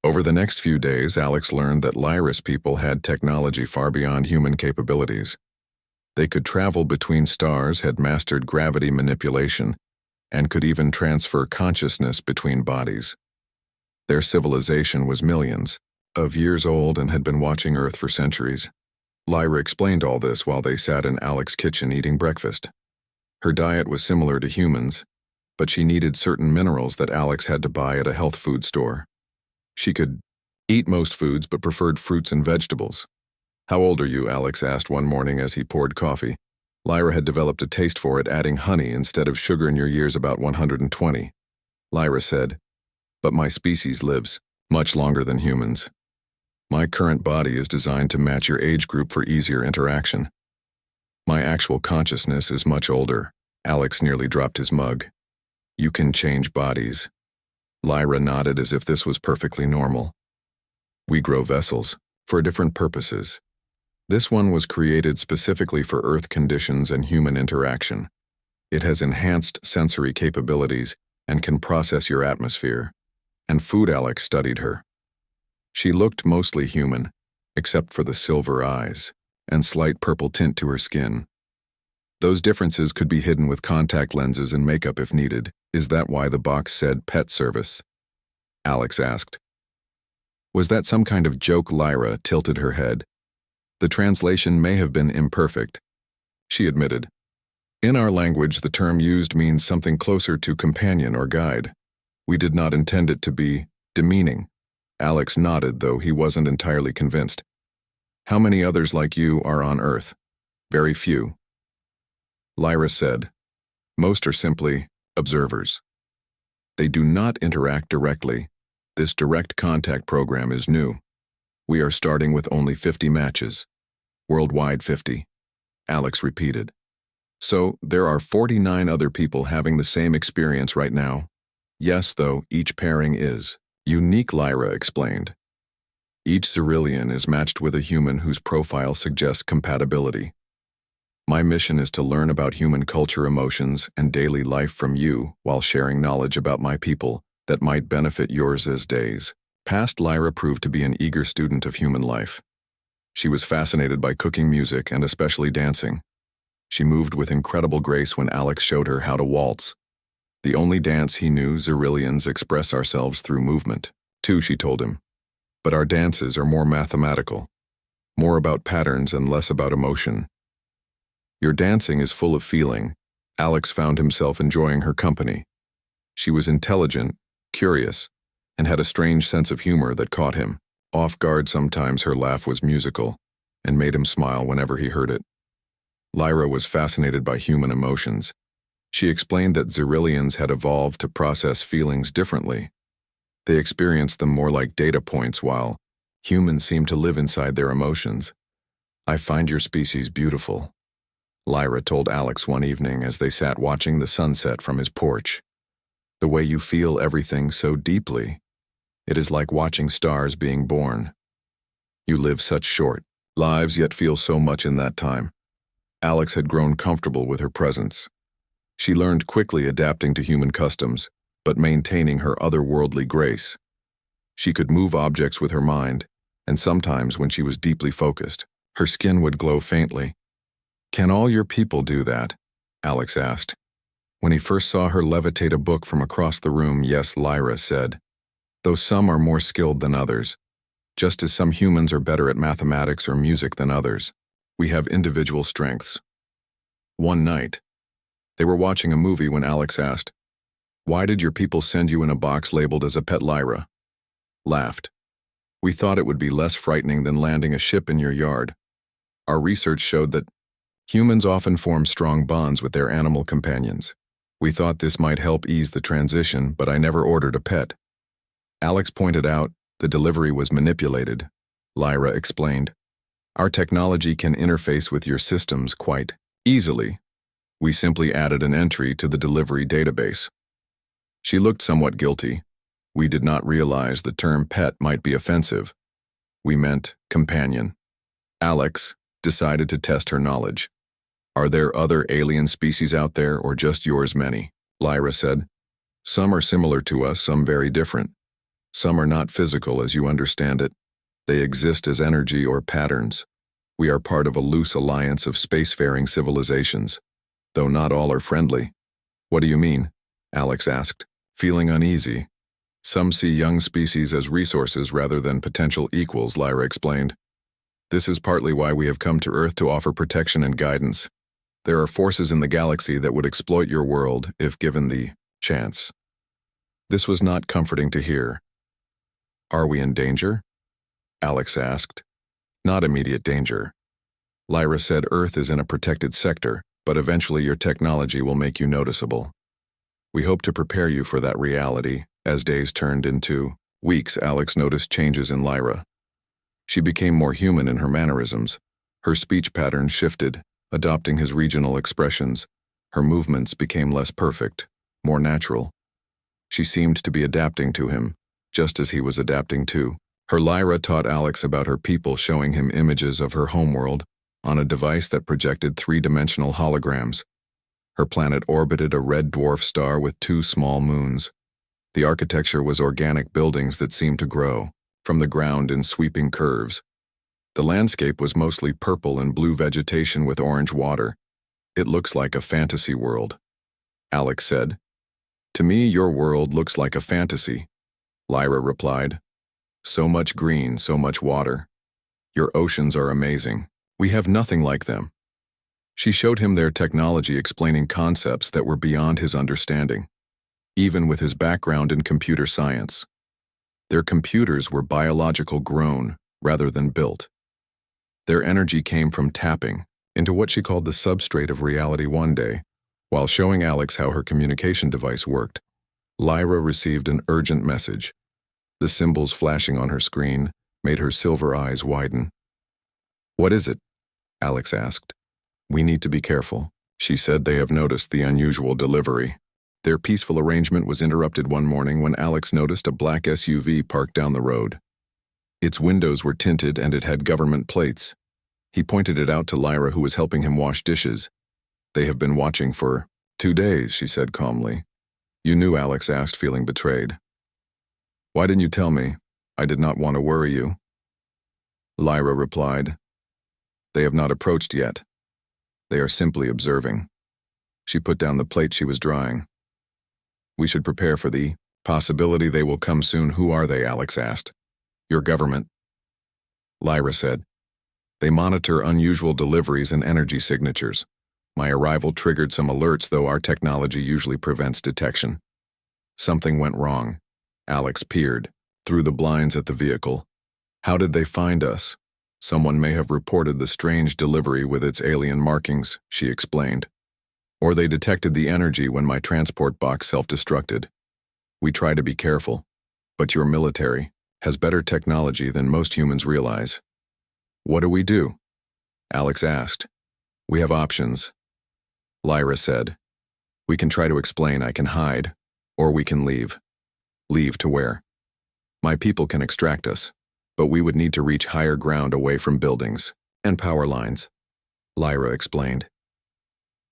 Over the next few days, Alex learned that Lyra's people had technology far beyond human capabilities. They could travel between stars, had mastered gravity manipulation, and could even transfer consciousness between bodies. Their civilization was millions of years old and had been watching Earth for centuries. Lyra explained all this while they sat in Alex's kitchen eating breakfast. Her diet was similar to humans, but she needed certain minerals that Alex had to buy at a health food store. She could eat most foods but preferred fruits and vegetables. "How old are you?" Alex asked one morning as he poured coffee. Lyra had developed a taste for it, adding honey instead of sugar in your years, about 120. Lyra said, "But my species lives much longer than humans. My current body is designed to match your age group for easier interaction. My actual consciousness is much older." Alex nearly dropped his mug. "You can change bodies." Lyra nodded as if this was perfectly normal. "We grow vessels for different purposes. This one was created specifically for Earth conditions and human interaction. It has enhanced sensory capabilities and can process your atmosphere and food." Alex studied her. She looked mostly human, except for the silver eyes and slight purple tint to her skin. Those differences could be hidden with contact lenses and makeup if needed. "Is that why the box said pet service?" Alex asked. Was that some kind of joke? Lyra tilted her head. "The translation may have been imperfect," she admitted. "In our language, the term used means something closer to companion or guide. We did not intend it to be demeaning." Alex nodded, though he wasn't entirely convinced. "How many others like you are on Earth?" "Very few," Lyra said. "Most are simply observers. They do not interact directly. This direct contact program is new. We are starting with only 50 matches. Worldwide 50. Alex repeated. "So, there are 49 other people having the same experience right now?" "Yes, though each pairing is unique," Lyra explained. "Each Xyrillian is matched with a human whose profile suggests compatibility. My mission is to learn about human culture, emotions, and daily life from you while sharing knowledge about my people that might benefit yours as days." Past Lyra proved to be an eager student of human life. She was fascinated by cooking, music, and especially dancing. She moved with incredible grace when Alex showed her how to waltz. The only dance he knew, Xyrillians express ourselves through movement. Too, she told him. But our dances are more mathematical, more about patterns and less about emotion. Your dancing is full of feeling. Alex found himself enjoying her company. She was intelligent, curious, and had a strange sense of humor that caught him. Off guard sometimes, her laugh was musical and made him smile whenever he heard it. Lyra was fascinated by human emotions. She explained that Xyrillians had evolved to process feelings differently. They experienced them more like data points, while humans seem to live inside their emotions. "I find your species beautiful," Lyra told Alex one evening as they sat watching the sunset from his porch. "The way you feel everything so deeply. It is like watching stars being born. You live such short lives, yet feel so much in that time." Alex had grown comfortable with her presence. She learned quickly, adapting to human customs, but maintaining her otherworldly grace. She could move objects with her mind, and sometimes when she was deeply focused, her skin would glow faintly. "Can all your people do that?" Alex asked. When he first saw her levitate a book from across the room, "Yes," Lyra said. "Though some are more skilled than others. Just as some humans are better at mathematics or music than others. We have individual strengths." One night, they were watching a movie when Alex asked, "Why did your people send you in a box labeled as a pet?" Lyra laughed. "We thought it would be less frightening than landing a ship in your yard. Our research showed that humans often form strong bonds with their animal companions. We thought this might help ease the transition, but I never ordered a pet." Alex pointed out the delivery was manipulated. Lyra explained, "Our technology can interface with your systems quite easily. We simply added an entry to the delivery database." She looked somewhat guilty. "We did not realize the term pet might be offensive. We meant companion." Alex decided to test her knowledge. "Are there other alien species out there, or just yours many?" Lyra said. "Some are similar to us, some very different. Some are not physical as you understand it. They exist as energy or patterns. We are part of a loose alliance of spacefaring civilizations, though not all are friendly. What do you mean? Alex asked, feeling uneasy. Some see young species as resources rather than potential equals, Lyra explained. This is partly why we have come to Earth to offer protection and guidance. There are forces in the galaxy that would exploit your world if given the chance. This was not comforting to hear. Are we in danger? Alex asked. Not immediate danger. Lyra said Earth is in a protected sector, but eventually your technology will make you noticeable. We hope to prepare you for that reality. As days turned into weeks, Alex noticed changes in Lyra. She became more human in her mannerisms. Her speech patterns shifted, adopting his regional expressions. Her movements became less perfect, more natural. She seemed to be adapting to him, just as he was adapting to her. Lyra taught Alex about her people, showing him images of her homeworld on a device that projected three-dimensional holograms. Her planet orbited a red dwarf star with 2 small moons. The architecture was organic buildings that seemed to grow from the ground in sweeping curves. The landscape was mostly purple and blue vegetation with orange water. It looks like a fantasy world, Alex said. To me, your world looks like a fantasy, Lyra replied. So much green, so much water. Your oceans are amazing. We have nothing like them. She showed him their technology, explaining concepts that were beyond his understanding, even with his background in computer science. Their computers were biological grown rather than built. Their energy came from tapping into what she called the substrate of reality. One day, while showing Alex how her communication device worked, Lyra received an urgent message. The symbols flashing on her screen made her silver eyes widen. What is it? Alex asked. We need to be careful, she said. They have noticed the unusual delivery. Their peaceful arrangement was interrupted one morning when Alex noticed a black SUV parked down the road. Its windows were tinted and it had government plates. He pointed it out to Lyra, who was helping him wash dishes. They have been watching for 2 days, she said calmly. You knew? Alex asked, feeling betrayed. Why didn't you tell me? I did not want to worry you. Lyra replied. They have not approached yet. They are simply observing. She put down the plate she was drying. We should prepare for the possibility they will come soon. Who are they? Alex asked. Your government. Lyra said. They monitor unusual deliveries and energy signatures. My arrival triggered some alerts, though our technology usually prevents detection. Something went wrong. Alex peered through the blinds at the vehicle. How did they find us? Someone may have reported the strange delivery with its alien markings, she explained. Or they detected the energy when my transport box self-destructed. We try to be careful, but your military has better technology than most humans realize. What do we do? Alex asked. We have options, Lyra said. We can try to explain. I can hide, or we can leave. Leave to where? My people can extract us, but we would need to reach higher ground away from buildings and power lines, Lyra explained.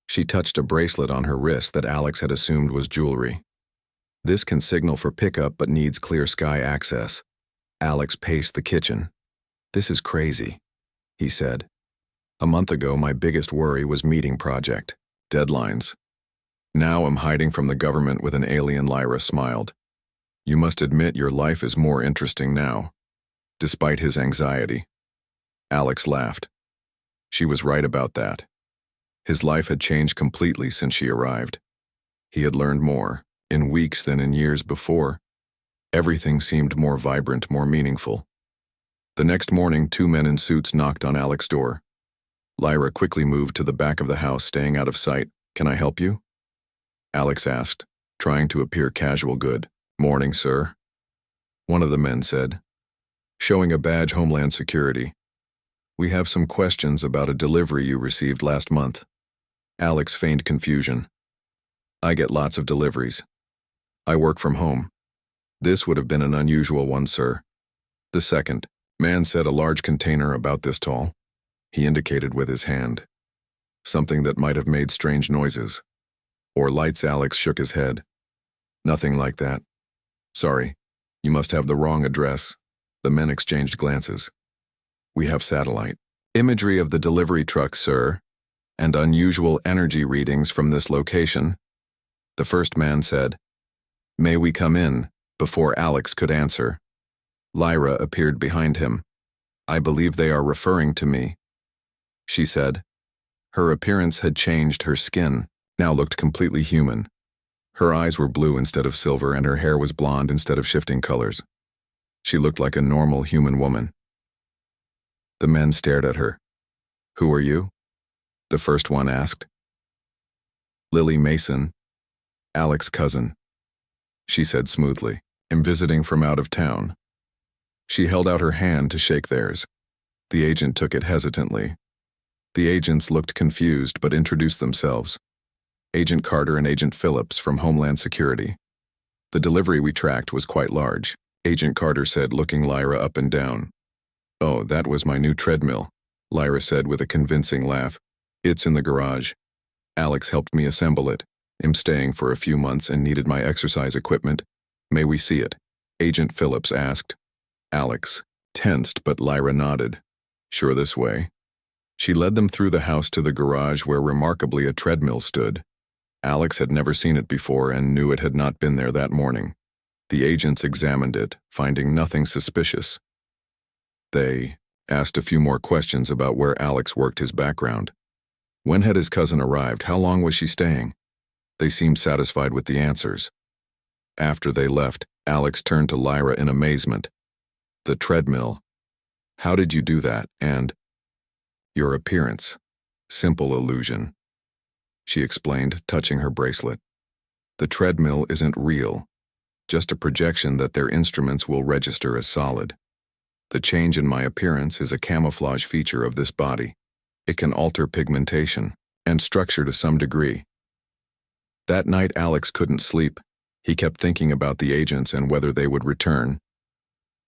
She touched a bracelet on her wrist that Alex had assumed was jewelry. This can signal for pickup but needs clear sky access. Alex paced the kitchen. This is crazy, he said. A month ago, my biggest worry was meeting project deadlines. Now I'm hiding from the government with an alien. Lyra smiled. You must admit your life is more interesting now, despite his anxiety. Alex laughed. She was right about that. His life had changed completely since she arrived. He had learned more in weeks than in years before. Everything seemed more vibrant, more meaningful. The next morning, 2 men in suits knocked on Alex's door. Lyra quickly moved to the back of the house, staying out of sight. Can I help you? Alex asked, trying to appear casual. Good morning, sir, one of the men said, showing a badge. Homeland Security. We have some questions about a delivery you received last month. Alex feigned confusion. I get lots of deliveries. I work from home. This would have been an unusual one, sir. The second man said, a large container about this tall. He indicated with his hand. Something that might have made strange noises. Or lights. Alex shook his head. Nothing like that. Sorry. You must have the wrong address. The men exchanged glances. We have satellite imagery of the delivery truck, sir, and unusual energy readings from this location. The first man said, "May we come in?" before Alex could answer. Lyra appeared behind him. "I believe they are referring to me," she said. Her appearance had changed. Her skin now looked completely human. Her eyes were blue instead of silver, and her hair was blonde instead of shifting colors. She looked like a normal human woman. The men stared at her. "Who are you?" the first one asked. "Lily Mason, Alex's cousin," she said smoothly. "I'm visiting from out of town." She held out her hand to shake theirs. The agent took it hesitantly. The agents looked confused but introduced themselves. Agent Carter and Agent Phillips from Homeland Security. The delivery we tracked was quite large. Agent Carter said, looking Lyra up and down. "Oh, that was my new treadmill," Lyra said with a convincing laugh. "It's in the garage. Alex helped me assemble it. I'm staying for a few months and needed my exercise equipment. May we see it?" Agent Phillips asked. Alex tensed, but Lyra nodded. "Sure, this way." She led them through the house to the garage where remarkably a treadmill stood. Alex had never seen it before and knew it had not been there that morning. The agents examined it, finding nothing suspicious. They asked a few more questions about where Alex worked, his background. When had his cousin arrived? How long was she staying? They seemed satisfied with the answers. After they left, Alex turned to Lyra in amazement. "The treadmill. How did you do that? And your appearance. Simple illusion," she explained, touching her bracelet. "The treadmill isn't real, just a projection that their instruments will register as solid. The change in my appearance is a camouflage feature of this body. It can alter pigmentation and structure to some degree." That night Alex couldn't sleep. He kept thinking about the agents and whether they would return.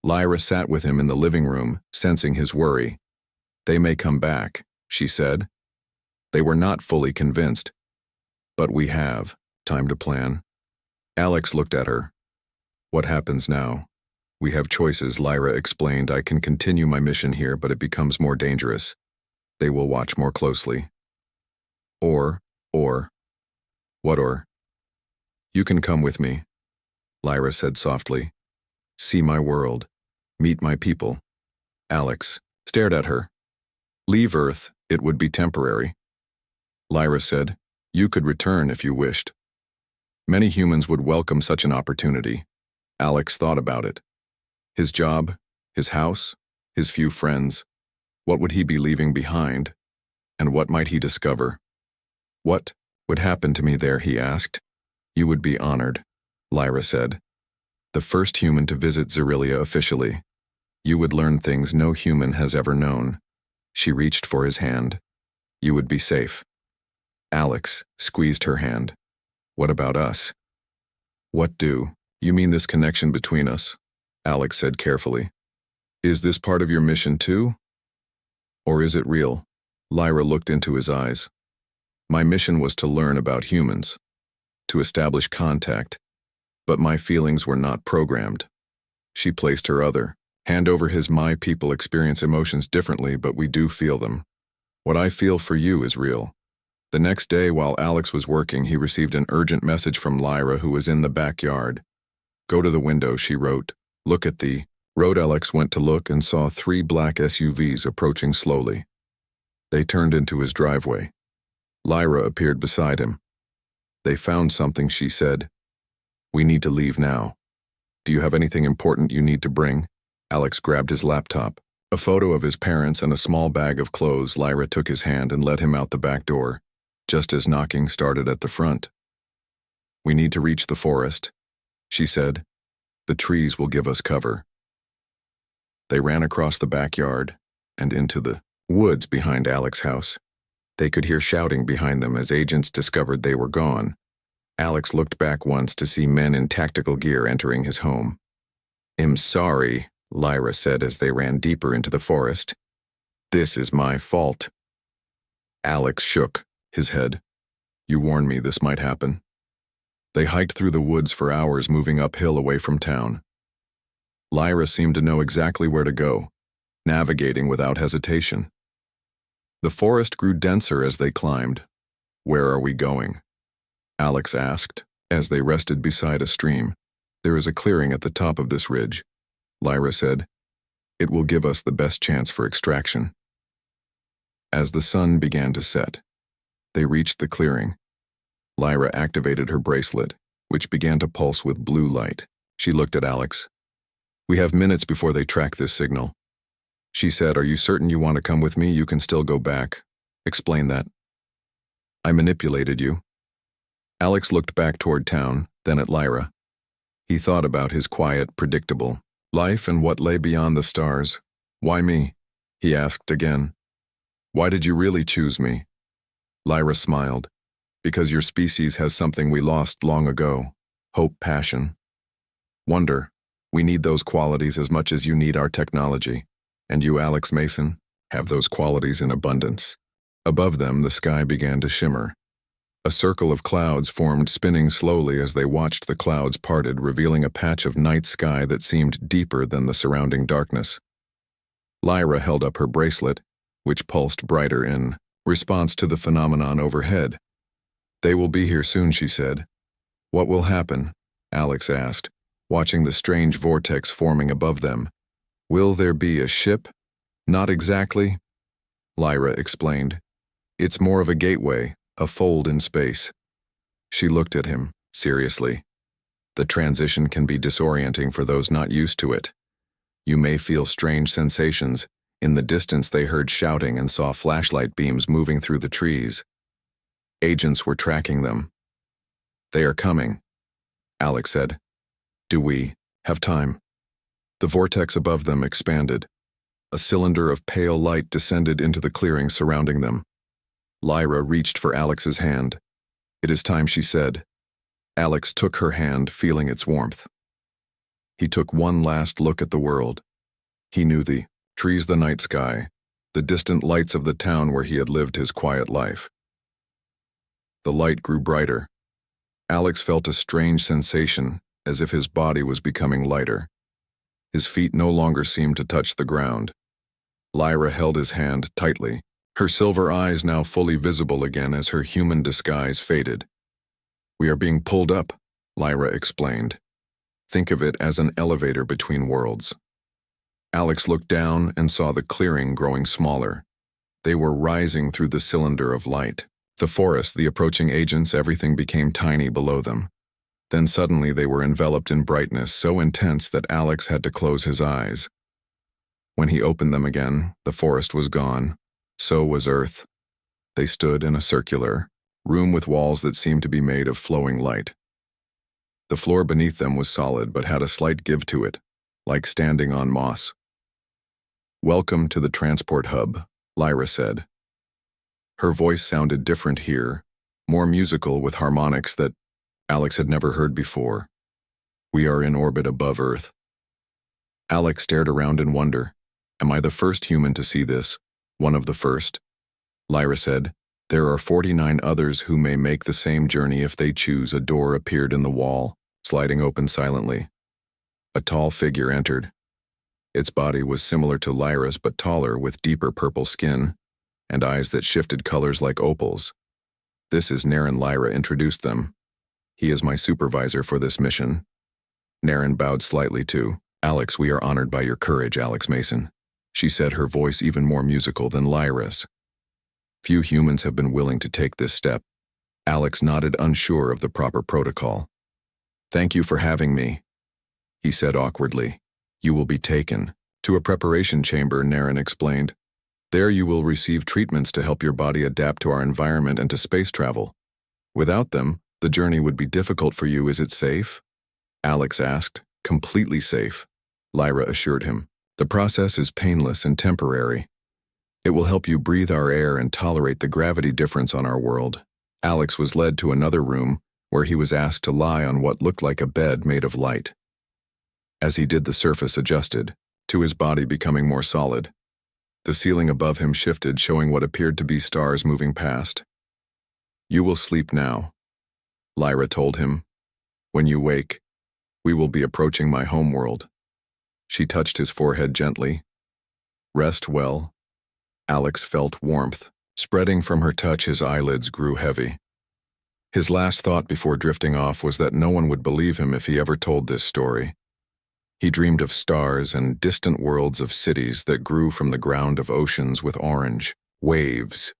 Lyra sat with him in the living room, sensing his worry. "They may come back," she said. They were not fully convinced. "But we have time to plan." Alex looked at her. "What happens now?" "We have choices," Lyra explained. "I can continue my mission here, but it becomes more dangerous. They will watch more closely. Or, what or? You can come with me," Lyra said softly. "See my world. Meet my people." Alex stared at her. "Leave Earth, it would be temporary." Lyra said, "You could return if you wished." Many humans would welcome such an opportunity. Alex thought about it. His job, his house, his few friends. What would he be leaving behind? And what might he discover? "What would happen to me there?" he asked. "You would be honored," Lyra said. "The first human to visit Zerilia officially. You would learn things no human has ever known." She reached for his hand. "You would be safe." Alex squeezed her hand. "What about us?" "What do you mean, this connection between us?" Alex said carefully. "Is this part of your mission too? Or is it real?" Lyra looked into his eyes. "My mission was to learn about humans, to establish contact, but my feelings were not programmed." She placed her other hand over his. "My people experience emotions differently, but we do feel them. What I feel for you is real." The next day, while Alex was working, he received an urgent message from Lyra, who was in the backyard. "Go to the window," she wrote. "Look at the road." Alex went to look and saw 3 black SUVs approaching slowly. They turned into his driveway. Lyra appeared beside him. "They found something," she said. "We need to leave now. Do you have anything important you need to bring?" Alex grabbed his laptop. A photo of his parents and a small bag of clothes. Lyra took his hand and led him out the back door, just as knocking started at the front. "We need to reach the forest," she said. "The trees will give us cover." They ran across the backyard and into the woods behind Alex's house. They could hear shouting behind them as agents discovered they were gone. Alex looked back once to see men in tactical gear entering his home. "I'm sorry," Lyra said as they ran deeper into the forest. "This is my fault." Alex shook his head. "You warned me this might happen." They hiked through the woods for hours, moving uphill away from town. Lyra seemed to know exactly where to go, navigating without hesitation. The forest grew denser as they climbed. "Where are we going?" Alex asked, as they rested beside a stream. "There is a clearing at the top of this ridge," Lyra said. "It will give us the best chance for extraction." As the sun began to set, they reached the clearing. Lyra activated her bracelet, which began to pulse with blue light. She looked at Alex. "We have minutes before they track this signal." She said, "Are you certain you want to come with me? You can still go back." "Explain that." "I manipulated you." Alex looked back toward town, then at Lyra. He thought about his quiet, predictable life and what lay beyond the stars. "Why me?" he asked again. "Why did you really choose me?" Lyra smiled. "Because your species has something we lost long ago. Hope, passion, wonder. We need those qualities as much as you need our technology. And you, Alex Mason, have those qualities in abundance." Above them, the sky began to shimmer. A circle of clouds formed, spinning slowly as they watched the clouds parted, revealing a patch of night sky that seemed deeper than the surrounding darkness. Lyra held up her bracelet, which pulsed brighter in response to the phenomenon overhead. "They will be here soon," she said. "What will happen?" Alex asked, watching the strange vortex forming above them. "Will there be a ship?" "Not exactly," Lyra explained. "It's more of a gateway, a fold in space." She looked at him, seriously. "The transition can be disorienting for those not used to it. You may feel strange sensations." In the distance they heard shouting and saw flashlight beams moving through the trees. Agents were tracking them. "They are coming," Alex said. "Do we have time?" The vortex above them expanded. A cylinder of pale light descended into the clearing surrounding them. Lyra reached for Alex's hand. "It is time," she said. Alex took her hand, feeling its warmth. He took one last look at the world. He knew the trees, the night sky, the distant lights of the town where he had lived his quiet life. The light grew brighter. Alex felt a strange sensation, as if his body was becoming lighter. His feet no longer seemed to touch the ground. Lyra held his hand tightly, her silver eyes now fully visible again as her human disguise faded. "We are being pulled up," Lyra explained. "Think of it as an elevator between worlds." Alex looked down and saw the clearing growing smaller. They were rising through the cylinder of light. The forest, the approaching agents, everything became tiny below them. Then suddenly they were enveloped in brightness so intense that Alex had to close his eyes. When he opened them again, the forest was gone. So was Earth. They stood in a circular room with walls that seemed to be made of flowing light. The floor beneath them was solid but had a slight give to it, like standing on moss. "Welcome to the transport hub," Lyra said. Her voice sounded different here, more musical with harmonics that Alex had never heard before. "We are in orbit above Earth." Alex stared around in wonder. "Am I the first human to see this? One of the first?" Lyra said, "There are 49 others who may make the same journey if they choose." A door appeared in the wall, sliding open silently. A tall figure entered. Its body was similar to Lyra's but taller, with deeper purple skin and eyes that shifted colors like opals. "This is Narration," Lyra introduced them. "He is my supervisor for this mission." Narration bowed slightly too. "Alex, we are honored by your courage, Alex Mason," she said, her voice even more musical than Lyra's. "Few humans have been willing to take this step." Alex nodded, unsure of the proper protocol. "Thank you for having me," he said awkwardly. "You will be taken to a preparation chamber," Narration explained. "There you will receive treatments to help your body adapt to our environment and to space travel. Without them, the journey would be difficult for you. Is it safe?" Alex asked. "Completely safe," Lyra assured him. "The process is painless and temporary. It will help you breathe our air and tolerate the gravity difference on our world." Alex was led to another room, where he was asked to lie on what looked like a bed made of light. As he did, the surface adjusted, to his body becoming more solid. The ceiling above him shifted, showing what appeared to be stars moving past. "You will sleep now," Lyra told him. "When you wake, we will be approaching my homeworld." She touched his forehead gently. Rest well. Alex felt warmth. Spreading from her touch, his eyelids grew heavy. His last thought before drifting off was that no one would believe him if he ever told this story. He dreamed of stars and distant worlds of cities that grew from the ground of oceans with orange waves.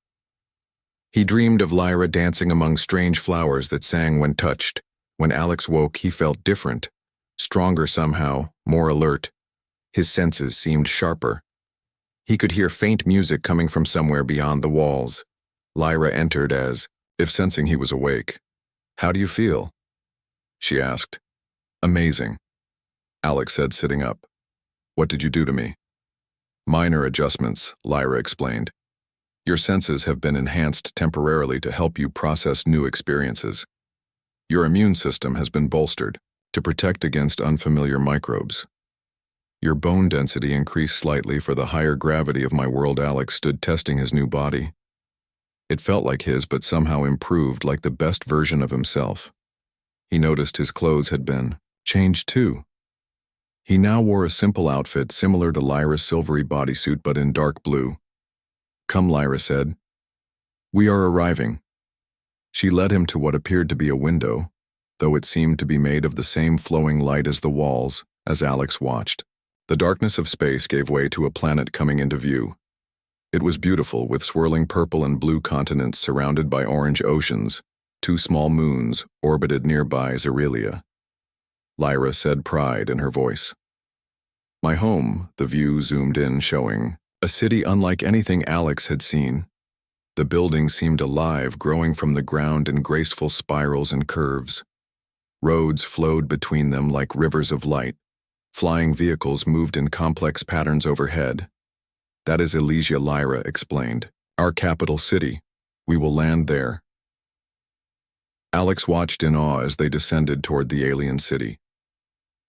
He dreamed of Lyra dancing among strange flowers that sang when touched. When Alex woke, he felt different, stronger somehow, more alert. His senses seemed sharper. He could hear faint music coming from somewhere beyond the walls. Lyra entered as if sensing he was awake. "How do you feel?" she asked. "Amazing," Alex said, sitting up. "What did you do to me?" "Minor adjustments," Lyra explained. "Your senses have been enhanced temporarily to help you process new experiences. Your immune system has been bolstered to protect against unfamiliar microbes. Your bone density increased slightly for the higher gravity of my world." Alex stood testing his new body. It felt like his, but somehow improved, like the best version of himself. He noticed his clothes had been changed too. He now wore a simple outfit similar to Lyra's silvery bodysuit, but in dark blue. "Come," Lyra said. "We are arriving." She led him to what appeared to be a window, though it seemed to be made of the same flowing light as the walls, as Alex watched. The darkness of space gave way to a planet coming into view. It was beautiful, with swirling purple and blue continents surrounded by orange oceans. 2 small moons orbited nearby Zerelia. Lyra said, pride in her voice. "My home," the view zoomed in, showing a city unlike anything Alex had seen. The buildings seemed alive, growing from the ground in graceful spirals and curves. Roads flowed between them like rivers of light. Flying vehicles moved in complex patterns overhead. "That is Elysia," Lyra explained. "Our capital city. We will land there." Alex watched in awe as they descended toward the alien city.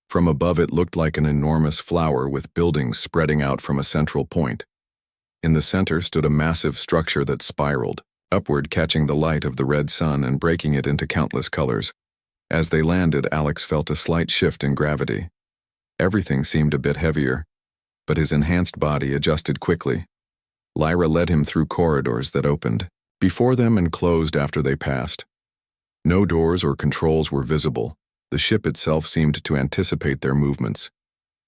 From above, it looked like an enormous flower with buildings spreading out from a central point. In the center stood a massive structure that spiraled upward, catching the light of the red sun and breaking it into countless colors. As they landed, Alex felt a slight shift in gravity. Everything seemed a bit heavier, but his enhanced body adjusted quickly. Lyra led him through corridors that opened before them and closed after they passed. No doors or controls were visible. The ship itself seemed to anticipate their movements.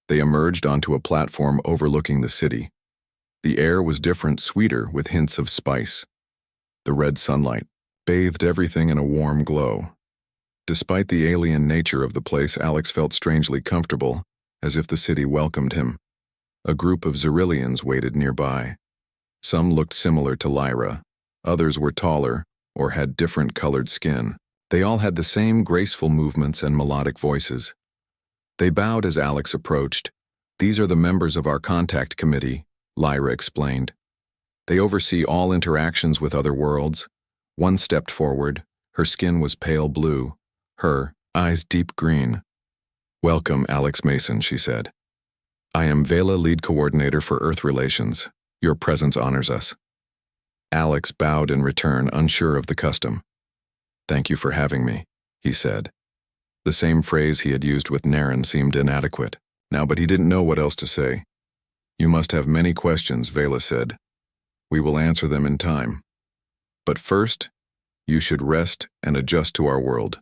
They emerged onto a platform overlooking the city. The air was different, sweeter, with hints of spice. The red sunlight bathed everything in a warm glow. Despite the alien nature of the place, Alex felt strangely comfortable, as if the city welcomed him. A group of Zerilians waited nearby. Some looked similar to Lyra. Others were taller or had different colored skin. They all had the same graceful movements and melodic voices. They bowed as Alex approached. "These are the members of our contact committee," Lyra explained. "They oversee all interactions with other worlds." One stepped forward. Her skin was pale blue, her eyes deep green. "Welcome, Alex Mason," she said. "I am Vela, lead coordinator for Earth Relations. Your presence honors us." Alex bowed in return, unsure of the custom. "Thank you for having me," he said. The same phrase he had used with Naren seemed inadequate now, but he didn't know what else to say. "You must have many questions," Vela said. "We will answer them in time. But first, you should rest and adjust to our world.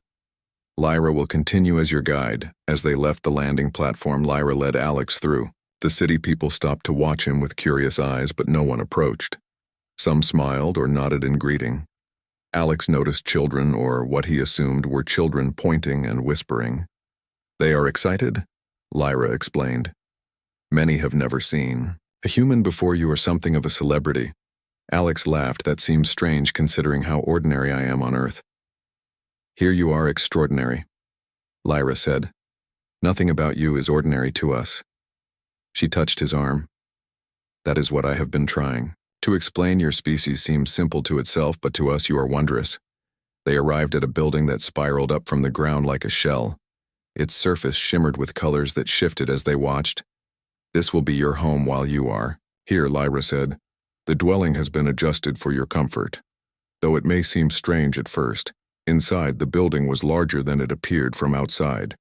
Lyra will continue as your guide." As they left the landing platform, Lyra led Alex through. The city people stopped to watch him with curious eyes, but no one approached. Some smiled or nodded in greeting. Alex noticed children, or what he assumed were children, pointing and whispering. "They are excited," Lyra explained. "Many have never seen a human before. You are something of a celebrity." Alex laughed. "That seems strange considering how ordinary I am on Earth." "Here you are extraordinary," Lyra said. "Nothing about you is ordinary to us." She touched his arm. "That is what I have been trying to explain. Your species seems simple to itself, but to us you are wondrous." They arrived at a building that spiraled up from the ground like a shell. Its surface shimmered with colors that shifted as they watched. "This will be your home while you are here," Lyra said. "The dwelling has been adjusted for your comfort, though it may seem strange at first. Inside, the building was larger than it appeared from outside.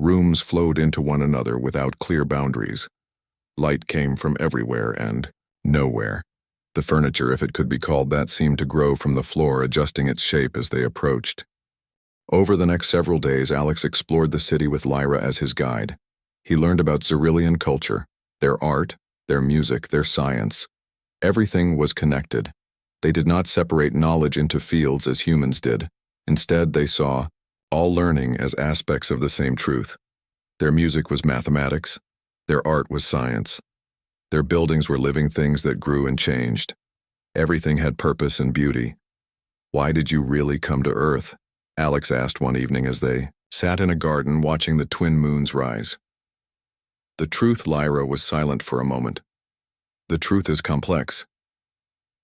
Rooms flowed into one another without clear boundaries. Light came from everywhere and nowhere. The furniture, if it could be called that, seemed to grow from the floor, adjusting its shape as they approached. Over the next several days, Alex explored the city with Lyra as his guide. He learned about Xyrillian culture, their art, their music, their science. Everything was connected. They did not separate knowledge into fields as humans did. Instead, they saw all learning as aspects of the same truth. Their music was mathematics. Their art was science. Their buildings were living things that grew and changed. Everything had purpose and beauty. "Why did you really come to Earth?" Alex asked one evening as they sat in a garden watching the twin moons rise. The truth. Lyra was silent for a moment. "The truth is complex."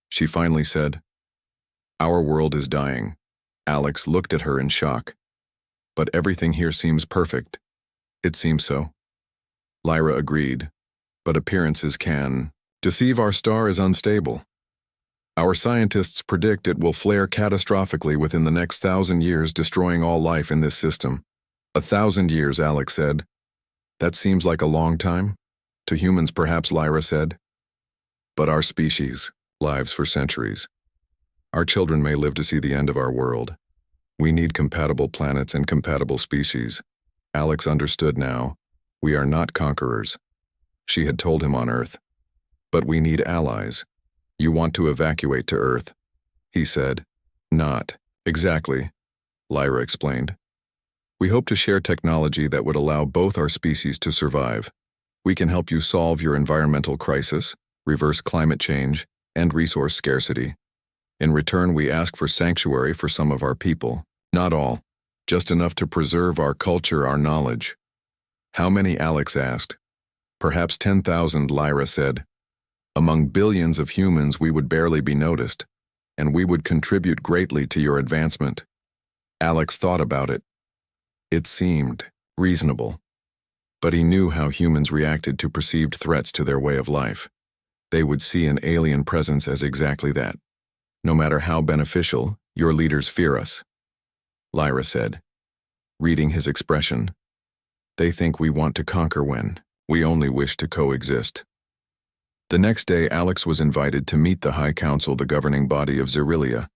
She finally said, "Our world is dying." Alex looked at her in shock. "But everything here seems perfect." "It seems so." Lyra agreed. "But appearances can deceive. Our star is unstable. Our scientists predict it will flare catastrophically within the next 1,000 years, destroying all life in this system." 1,000 years, Alex said. "That seems like a long time." "To humans, perhaps," Lyra said. "But our species, lives for centuries. Our children may live to see the end of our world. We need compatible planets and compatible species." Alex understood now. "We are not conquerors," she had told him on Earth. "But we need allies." "You want to evacuate to Earth," he said. "Not exactly," Lyra explained. "We hope to share technology that would allow both our species to survive. We can help you solve your environmental crisis, reverse climate change, and resource scarcity. In return, we ask for sanctuary for some of our people. Not all, just enough to preserve our culture, our knowledge." "How many?" Alex asked. "Perhaps 10,000, Lyra said. "Among billions of humans, we would barely be noticed, and we would contribute greatly to your advancement." Alex thought about it. It seemed reasonable. But he knew how humans reacted to perceived threats to their way of life. They would see an alien presence as exactly that. "No matter how beneficial, your leaders fear us," Lyra said, reading his expression. "They think we want to conquer when we only wish to coexist." The next day, Alex was invited to meet the High Council, the governing body of Xyrillia.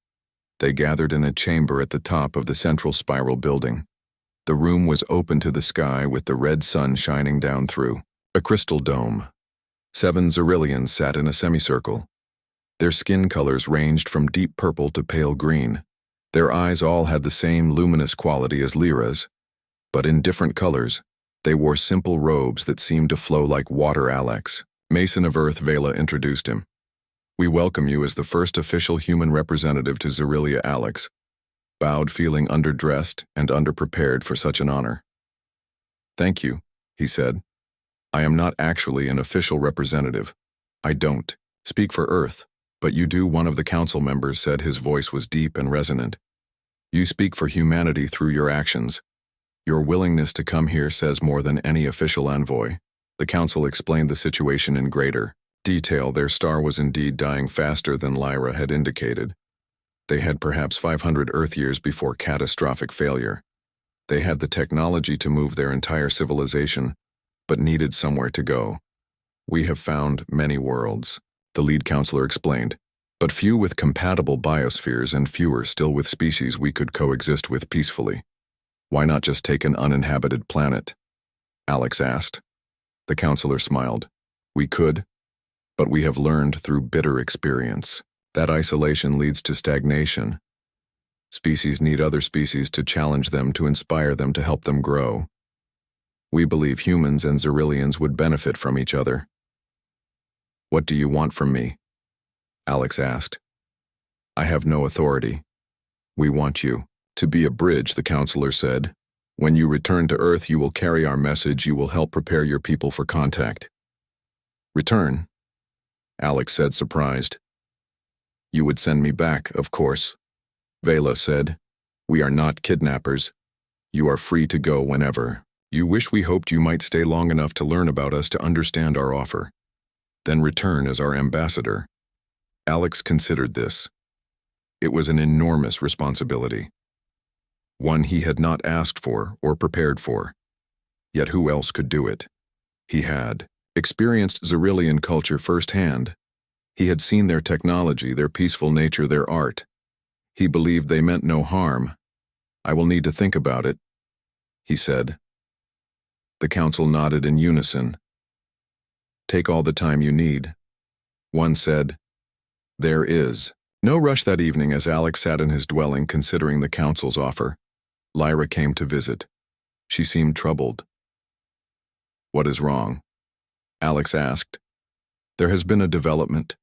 They gathered in a chamber at the top of the central spiral building. The room was open to the sky with the red sun shining down through a crystal dome. 7 Xyrillians sat in a semicircle. Their skin colors ranged from deep purple to pale green. Their eyes all had the same luminous quality as Lyra's, but in different colors. They wore simple robes that seemed to flow like water. "Alex, Mason of Earth," Vela introduced him. "We welcome you as the first official human representative to Xyrillia." Alex bowed, feeling underdressed and underprepared for such an honor. "Thank you," he said. "I am not actually an official representative. I don't speak for Earth, but you do," one of the council members said. His voice was deep and resonant. "You speak for humanity through your actions. Your willingness to come here says more than any official envoy." The council explained the situation in greater detail. Their star was indeed dying faster than Lyra had indicated. They had perhaps 500 Earth years before catastrophic failure. They had the technology to move their entire civilization, but needed somewhere to go. "We have found many worlds," the lead counselor explained, "but few with compatible biospheres and fewer still with species we could coexist with peacefully. Why not just take an uninhabited planet?" Alex asked. The counselor smiled. "We could, but we have learned through bitter experience that isolation leads to stagnation. Species need other species to challenge them, to inspire them, to help them grow. We believe humans and Xyrillians would benefit from each other." "What do you want from me?" Alex asked. "I have no authority. We want you to be a bridge," the counselor said. "When you return to Earth, you will carry our message. You will help prepare your people for contact." "Return?" Alex said, surprised. "You would send me back, of course," Vela said. "We are not kidnappers. You are free to go whenever you wish. We hoped you might stay long enough to learn about us, to understand our offer, then return as our ambassador." Alex considered this. It was an enormous responsibility, one he had not asked for or prepared for. Yet who else could do it? He had experienced Xyrillian culture firsthand. He had seen their technology, their peaceful nature, their art. He believed they meant no harm. "I will need to think about it," he said. The council nodded in unison. "Take all the time you need." One said, "There is no rush." That evening, as Alex sat in his dwelling considering the council's offer, Lyra came to visit. She seemed troubled. "What is wrong?" Alex asked. "There has been a development,"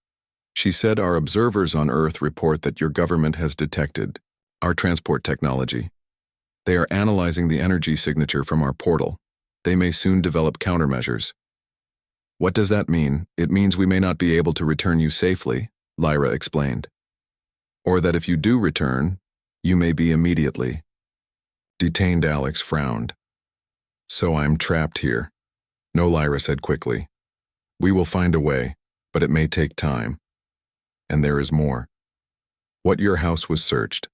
she said. "Our observers on Earth report that your government has detected our transport technology. They are analyzing the energy signature from our portal. They may soon develop countermeasures." "What does that mean?" "It means we may not be able to return you safely," Lyra explained. "Or that if you do return, you may be immediately detained." Alex frowned. "So I'm trapped here?" "No," Lyra said quickly. "We will find a way, but it may take time. And there is more. What your house was searched.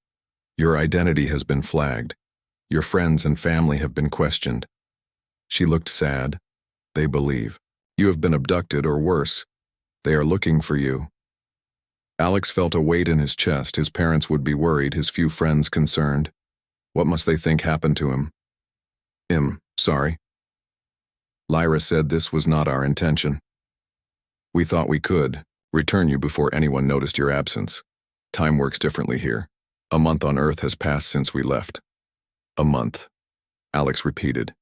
Your identity has been flagged. Your friends and family have been questioned." She looked sad. "They believe you have been abducted, or worse. They are looking for you." Alex felt a weight in his chest. His parents would be worried, his few friends concerned. What must they think happened to him? Sorry." Lyra said, "This was not our intention. We thought we could return you before anyone noticed your absence. Time works differently here. A month on Earth has passed since we left." "A month," Alex repeated.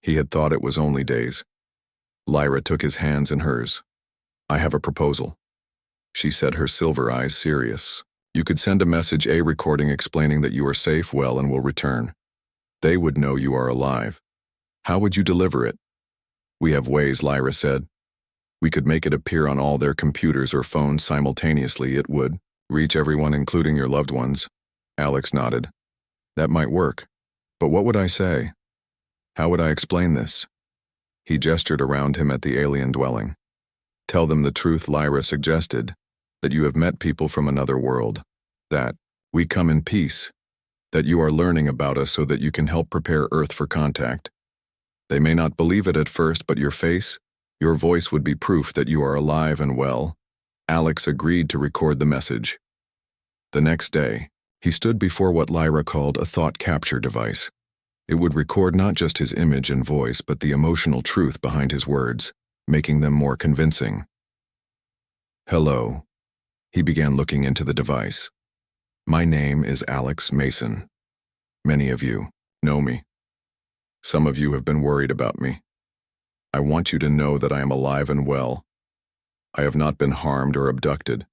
He had thought it was only days. Lyra took his hands in hers. "I have a proposal," she said, her silver eyes serious. "You could send a message, a recording explaining that you are safe, well, and will return. They would know you are alive. How would you deliver it?" "We have ways," Lyra said. "We could make it appear on all their computers or phones simultaneously. It would reach everyone, including your loved ones." Alex nodded. "That might work. But what would I say? How would I explain this?" He gestured around him at the alien dwelling. "Tell them the truth," Lyra suggested, "that you have met people from another world, that we come in peace, that you are learning about us so that you can help prepare Earth for contact. They may not believe it at first, but your face, your voice would be proof that you are alive and well." Alex agreed to record the message. The next day, he stood before what Lyra called a thought capture device. It would record not just his image and voice, but the emotional truth behind his words, making them more convincing. "Hello," he began, looking into the device. "My name is Alex Mason. Many of you know me. Some of you have been worried about me. I want you to know that I am alive and well. I have not been harmed or abducted,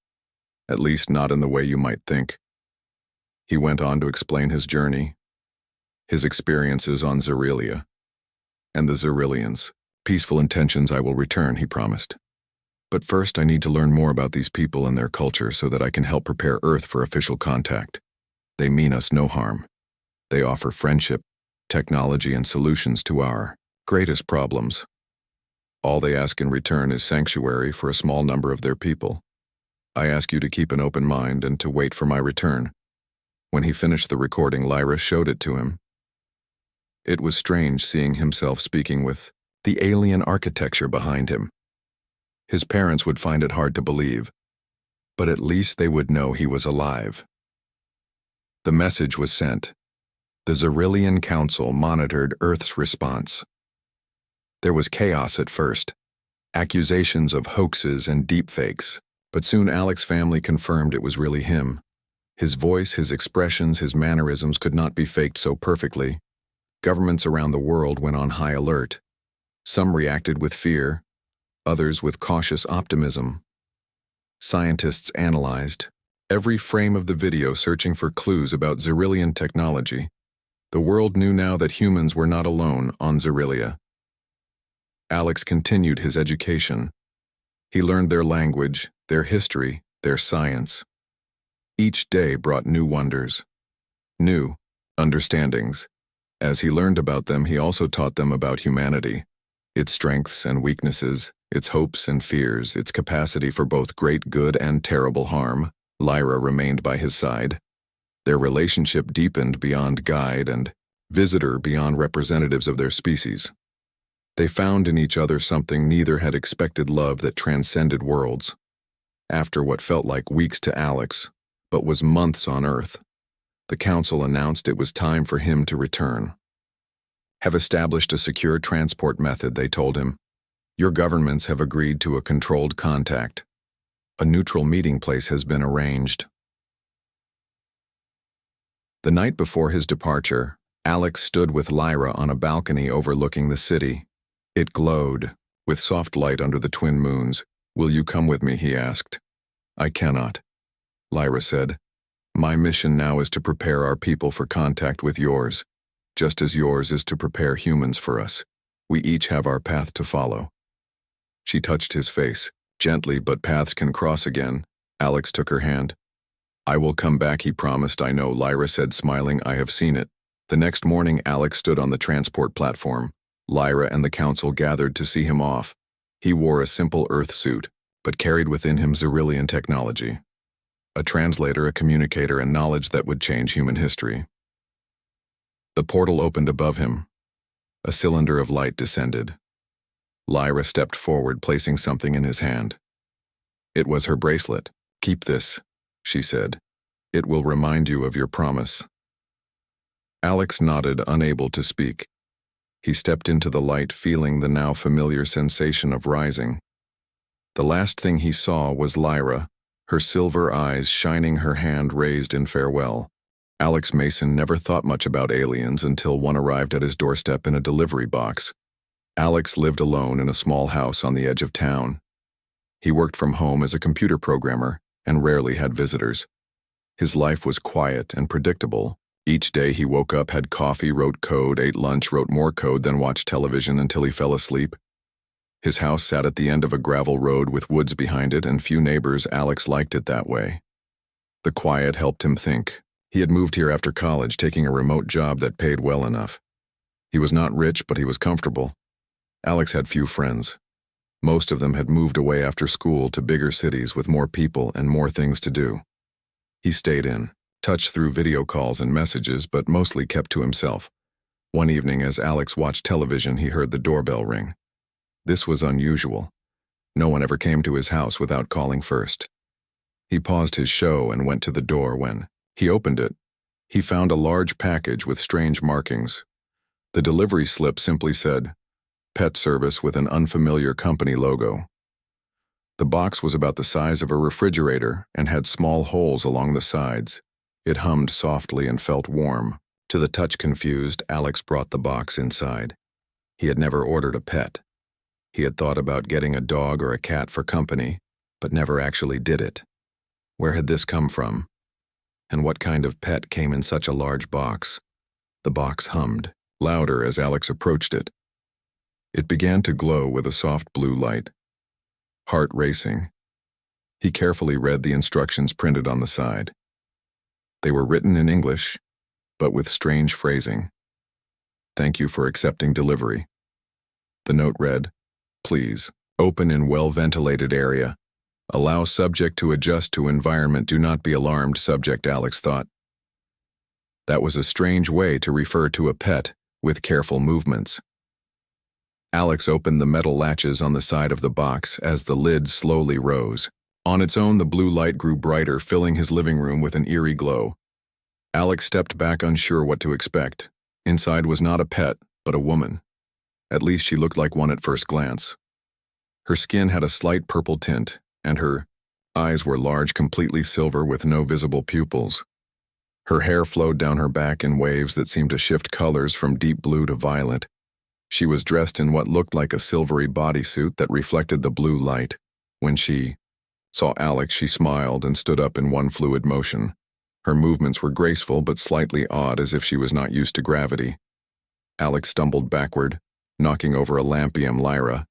at least not in the way you might think." He went on to explain his journey, his experiences on Xyrilia, and the Xyrillians. "Peaceful intentions, I will return," he promised. "But first I need to learn more about these people and their culture so that I can help prepare Earth for official contact. They mean us no harm. They offer friendship, technology, and solutions to our greatest problems. All they ask in return is sanctuary for a small number of their people. I ask you to keep an open mind and to wait for my return." When he finished the recording, Lyra showed it to him. It was strange seeing himself speaking with the alien architecture behind him. His parents would find it hard to believe, but at least they would know he was alive. The message was sent. The Xyrillian Council monitored Earth's response. There was chaos at first, accusations of hoaxes and deepfakes, but soon Alex's family confirmed it was really him. His voice, his expressions, his mannerisms could not be faked so perfectly. Governments around the world went on high alert. Some reacted with fear, others with cautious optimism. Scientists analyzed every frame of the video, searching for clues about Xyrillian technology. The world knew now that humans were not alone on Xyrilia. Alex continued his education. He learned their language, their history, their science. Each day brought new wonders, new understandings. As he learned about them, he also taught them about humanity, its strengths and weaknesses, its hopes and fears, its capacity for both great good and terrible harm. Lyra remained by his side. Their relationship deepened beyond guide and visitor beyond representatives of their species. They found in each other something neither had expected: love that transcended worlds. After what felt like weeks to Alex, but was months on Earth, the council announced it was time for him to return. Have established a secure transport method, they told him. Your governments have agreed to a controlled contact. A neutral meeting place has been arranged. The night before his departure, Alex stood with Lyra on a balcony overlooking the city. It glowed, with soft light under the twin moons. Will you come with me, he asked. I cannot, Lyra said. My mission now is to prepare our people for contact with yours, just as yours is to prepare humans for us. We each have our path to follow. She touched his face, gently, but paths can cross again. Alex took her hand. I will come back, he promised. I know, Lyra said, smiling. I have seen it. The next morning, Alex stood on the transport platform. Lyra and the council gathered to see him off. He wore a simple Earth suit, but carried within him Xyrillian technology. A translator, a communicator, and knowledge that would change human history. The portal opened above him. A cylinder of light descended. Lyra stepped forward, placing something in his hand. It was her bracelet. Keep this, she said. It will remind you of your promise. Alex nodded, unable to speak. He stepped into the light, feeling the now familiar sensation of rising. The last thing he saw was Lyra, her silver eyes shining, her hand raised in farewell. Alex Mason never thought much about aliens until one arrived at his doorstep in a delivery box. Alex lived alone in a small house on the edge of town. He worked from home as a computer programmer and rarely had visitors. His life was quiet and predictable. Each day he woke up, had coffee, wrote code, ate lunch, wrote more code, then watched television until he fell asleep. His house sat at the end of a gravel road with woods behind it and few neighbors. Alex liked it that way. The quiet helped him think. He had moved here after college, taking a remote job that paid well enough. He was not rich, but he was comfortable. Alex had few friends. Most of them had moved away after school to bigger cities with more people and more things to do. He stayed in, touched through video calls and messages, but mostly kept to himself. One evening, as Alex watched television, he heard the doorbell ring. This was unusual. No one ever came to his house without calling first. He paused his show and went to the door. When he opened it, he found a large package with strange markings. The delivery slip simply said, Pet Service, with an unfamiliar company logo. The box was about the size of a refrigerator and had small holes along the sides. It hummed softly and felt warm. To the touch confused, Alex brought the box inside. He had never ordered a pet. He had thought about getting a dog or a cat for company, but never actually did it. Where had this come from? And what kind of pet came in such a large box? The box hummed, louder as Alex approached it. It began to glow with a soft blue light. Heart racing. He carefully read the instructions printed on the side. They were written in English, but with strange phrasing. Thank you for accepting delivery. The note read, Please, open in well-ventilated area. Allow subject to adjust to environment. Do not be alarmed, subject, Alex thought. That was a strange way to refer to a pet, with careful movements. Alex opened the metal latches on the side of the box as the lid slowly rose. On its own, the blue light grew brighter, filling his living room with an eerie glow. Alex stepped back, unsure what to expect. Inside was not a pet, but a woman. At least she looked like one at first glance. Her skin had a slight purple tint, and her eyes were large, completely silver with no visible pupils. Her hair flowed down her back in waves that seemed to shift colors from deep blue to violet. She was dressed in what looked like a silvery bodysuit that reflected the blue light. When she saw Alex, she smiled and stood up in one fluid motion. Her movements were graceful but slightly odd, as if she was not used to gravity. Alex stumbled backward, knocking over a lampion. Lyra,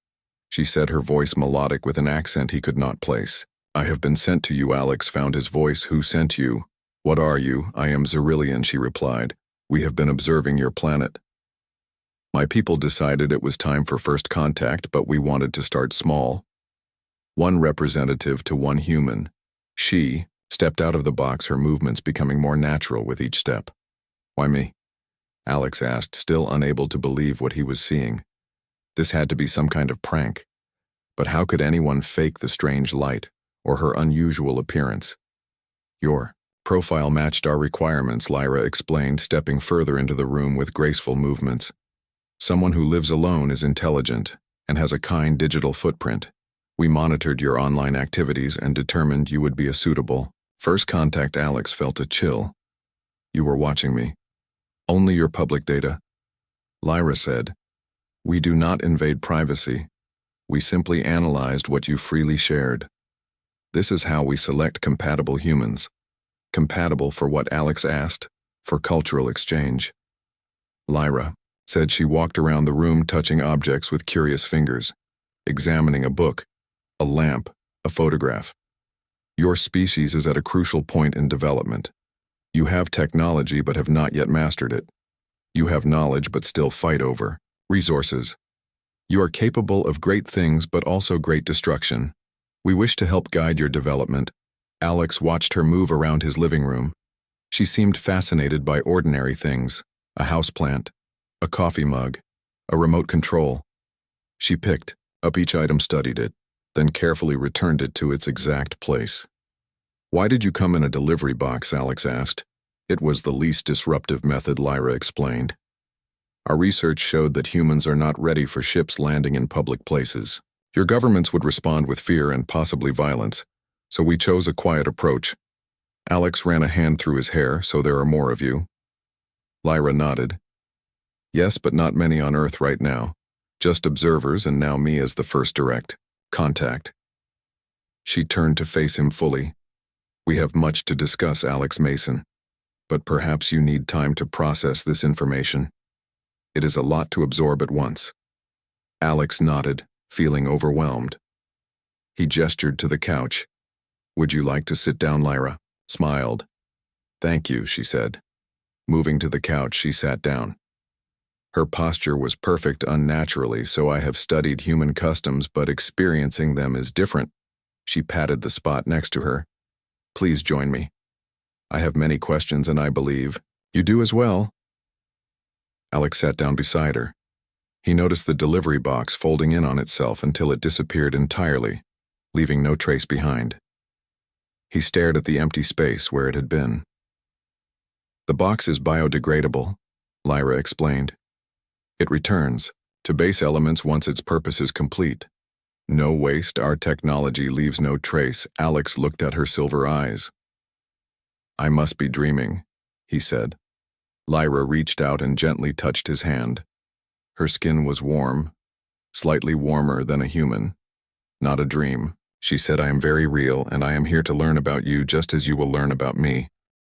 she said, her voice melodic with an accent he could not place. I have been sent to you. Alex found his voice. Who sent you? What are you? I am Xyrillian, she replied. We have been observing your planet. My people decided it was time for first contact, but we wanted to start small. One representative to one human. She stepped out of the box, her movements becoming more natural with each step. Why me? Alex asked, still unable to believe what he was seeing. This had to be some kind of prank. But how could anyone fake the strange light, or her unusual appearance? Your profile matched our requirements, Lyra explained, stepping further into the room with graceful movements. Someone who lives alone is intelligent and has a kind digital footprint. We monitored your online activities and determined you would be a suitable first contact. Alex felt a chill. You were watching me. Only your public data. Lyra said, we do not invade privacy. We simply analyzed what you freely shared. This is how we select compatible humans. Compatible for what? Alex asked. For cultural exchange. Lyra said. She walked around the room, touching objects with curious fingers, examining a book, a lamp, a photograph. Your species is at a crucial point in development. You have technology but have not yet mastered it. You have knowledge but still fight over resources. You are capable of great things but also great destruction. We wish to help guide your development. Alex watched her move around his living room. She seemed fascinated by ordinary things, a houseplant, a coffee mug, a remote control. She picked up each item, studied it, then carefully returned it to its exact place. Why did you come in a delivery box? Alex asked. It was the least disruptive method, Lyra explained. Our research showed that humans are not ready for ships landing in public places. Your governments would respond with fear and possibly violence, so we chose a quiet approach. Alex ran a hand through his hair. So there are more of you? Lyra nodded. Yes, but not many on Earth right now. Just observers, and now me as the first direct contact. She turned to face him fully. We have much to discuss, Alex Mason. But perhaps you need time to process this information. It is a lot to absorb at once. Alex nodded, feeling overwhelmed. He gestured to the couch. Would you like to sit down? Lyra smiled. Thank you, she said. Moving to the couch, she sat down. Her posture was perfect unnaturally, so I have studied human customs, but experiencing them is different. She patted the spot next to her. Please join me. I have many questions, and I believe you do as well. Alex sat down beside her. He noticed the delivery box folding in on itself until it disappeared entirely, leaving no trace behind. He stared at the empty space where it had been. The box is biodegradable, Lyra explained. It returns to base elements once its purpose is complete. No waste, our technology leaves no trace. Alex looked at her silver eyes. I must be dreaming, he said. Lyra reached out and gently touched his hand. Her skin was warm, slightly warmer than a human. Not a dream, she said. I am very real, and I am here to learn about you just as you will learn about me.